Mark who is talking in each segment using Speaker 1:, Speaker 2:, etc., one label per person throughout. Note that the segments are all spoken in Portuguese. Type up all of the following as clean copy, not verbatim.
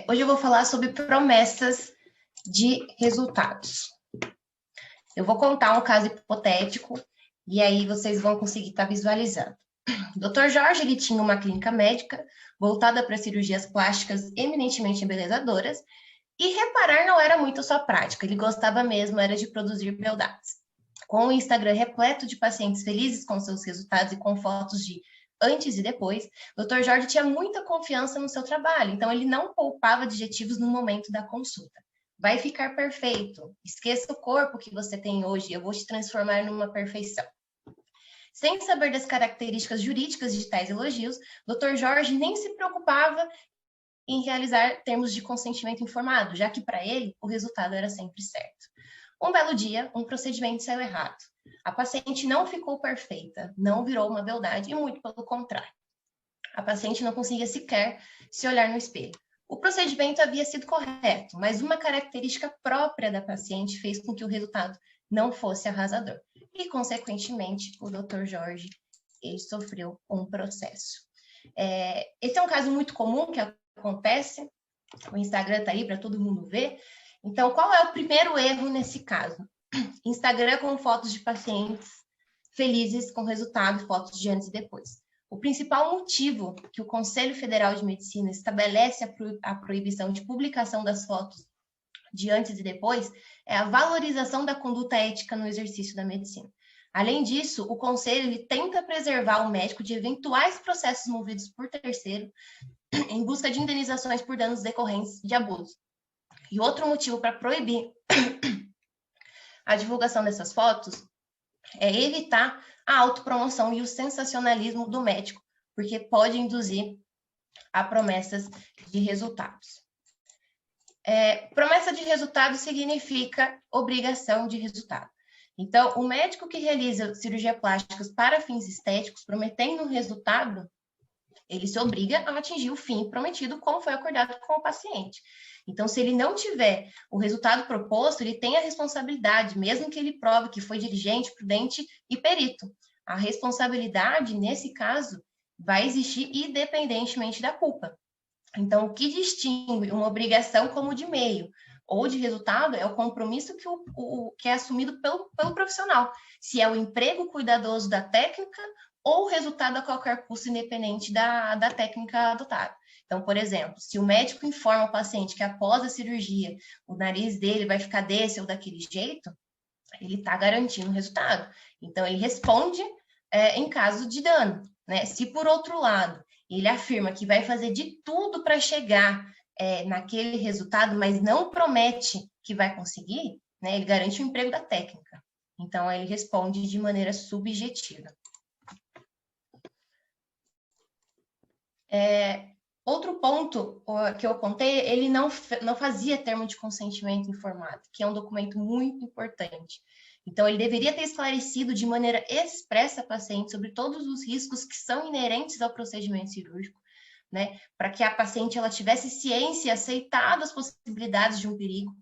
Speaker 1: Hoje eu vou falar sobre promessas de resultados. Eu vou contar um caso hipotético e aí vocês vão conseguir estar visualizando. O Dr. Jorge, ele tinha uma clínica médica voltada para cirurgias plásticas eminentemente embelezadoras e reparar não era muito sua prática, ele gostava mesmo era de produzir beldades. Com o Instagram repleto de pacientes felizes com seus resultados e com fotos de antes e depois, o Dr. Jorge tinha muita confiança no seu trabalho, então ele não poupava adjetivos no momento da consulta. Vai ficar perfeito. Esqueça o corpo que você tem hoje, eu vou te transformar numa perfeição. Sem saber das características jurídicas de tais elogios, Dr. Jorge nem se preocupava em realizar termos de consentimento informado, já que para ele o resultado era sempre certo. Um belo dia, um procedimento saiu errado. A paciente não ficou perfeita, não virou uma beldade e muito pelo contrário. A paciente não conseguia sequer se olhar no espelho. O procedimento havia sido correto, mas uma característica própria da paciente fez com que o resultado não fosse arrasador. E, consequentemente, o Dr. Jorge ele sofreu um processo. Esse é um caso muito comum que acontece. O Instagram está aí para todo mundo ver. Então, qual é o primeiro erro nesse caso? Instagram com fotos de pacientes felizes com resultado, fotos de antes e depois. O principal motivo que o Conselho Federal de Medicina estabelece a proibição de publicação das fotos de antes e depois é a valorização da conduta ética no exercício da medicina. Além disso, o Conselho ele tenta preservar o médico de eventuais processos movidos por terceiro em busca de indenizações por danos decorrentes de abuso. E outro motivo para proibir a divulgação dessas fotos é evitar a autopromoção e o sensacionalismo do médico, porque pode induzir a promessas de resultados. Promessa de resultado significa obrigação de resultado. Então, o médico que realiza cirurgia plástica para fins estéticos, prometendo um resultado, ele se obriga a atingir o fim prometido, como foi acordado com o paciente. Então, se ele não tiver o resultado proposto, ele tem a responsabilidade, mesmo que ele prove que foi diligente, prudente e perito. A responsabilidade, nesse caso, vai existir independentemente da culpa. Então, o que distingue uma obrigação como de meio ou de resultado é o compromisso que é assumido pelo profissional. Se é o emprego cuidadoso da técnica ou o resultado a qualquer custo, independente da técnica adotada. Então, por exemplo, se o médico informa o paciente que após a cirurgia o nariz dele vai ficar desse ou daquele jeito, ele está garantindo o resultado. Então, ele responde em caso de dano, né? Se, por outro lado, ele afirma que vai fazer de tudo para chegar naquele resultado, mas não promete que vai conseguir, né? Ele garante o emprego da técnica. Então, ele responde de maneira subjetiva. Outro ponto que eu contei, ele não fazia termo de consentimento informado, que é um documento muito importante. Então, ele deveria ter esclarecido de maneira expressa a paciente sobre todos os riscos que são inerentes ao procedimento cirúrgico, né? Para que a paciente ela tivesse ciência e aceitado as possibilidades de um perigo,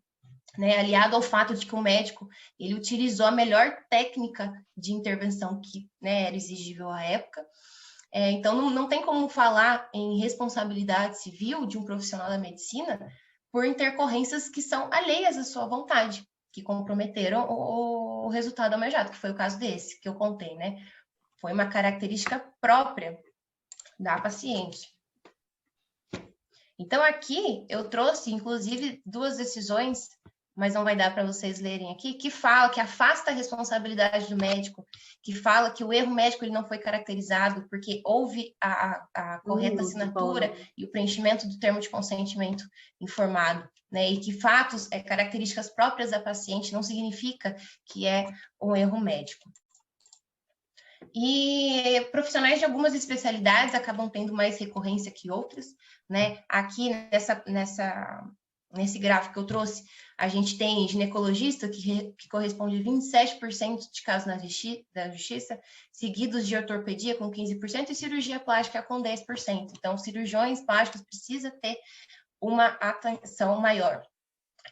Speaker 1: né? Aliado ao fato de que o médico ele utilizou a melhor técnica de intervenção que, né, era exigível à época. Então, não tem como falar em responsabilidade civil de um profissional da medicina por intercorrências que são alheias à sua vontade, que comprometeram o resultado almejado, que foi o caso desse, que eu contei, né? Foi uma característica própria da paciente. Então, aqui eu trouxe, inclusive, duas decisões, mas não vai dar para vocês lerem aqui, que afasta a responsabilidade do médico, que fala que o erro médico ele não foi caracterizado porque houve a correta assinatura e o preenchimento do termo de consentimento informado, né? E que fatos, características próprias da paciente não significa que é um erro médico. E profissionais de algumas especialidades acabam tendo mais recorrência que outras, né? Aqui nesse gráfico que eu trouxe, a gente tem ginecologista, que corresponde a 27% de casos da justiça, seguidos de ortopedia com 15% e cirurgia plástica com 10%. Então, cirurgiões plásticos precisam ter uma atenção maior.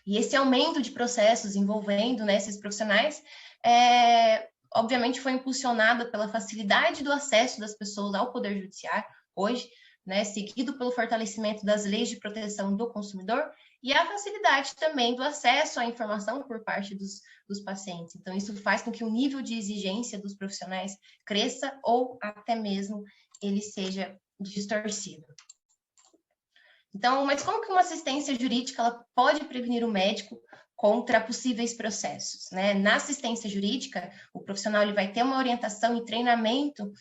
Speaker 1: E esse aumento de processos envolvendo, né, esses profissionais, obviamente foi impulsionado pela facilidade do acesso das pessoas ao Poder Judiciário hoje, né, seguido pelo fortalecimento das leis de proteção do consumidor e a facilidade também do acesso à informação por parte dos pacientes. Então, isso faz com que o nível de exigência dos profissionais cresça ou até mesmo ele seja distorcido. Então, mas como que uma assistência jurídica ela pode prevenir o médico contra possíveis processos, né? Na assistência jurídica, o profissional ele vai ter uma orientação e treinamento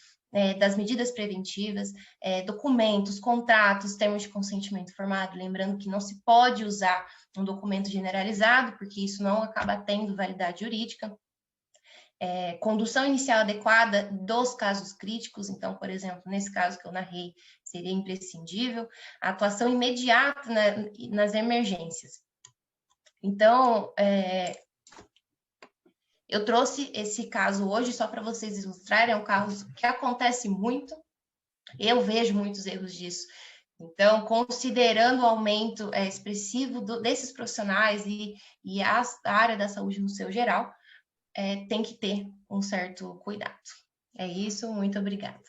Speaker 1: das medidas preventivas, documentos, contratos, termos de consentimento formado, lembrando que não se pode usar um documento generalizado, porque isso não acaba tendo validade jurídica. Condução inicial adequada dos casos críticos, então, por exemplo, nesse caso que eu narrei, seria imprescindível, a atuação imediata nas emergências. Então, eu trouxe esse caso hoje só para vocês ilustrarem, é um caso que acontece muito, eu vejo muitos erros disso. Então, considerando o aumento expressivo desses profissionais e a área da saúde no seu geral, tem que ter um certo cuidado. É isso, muito obrigada.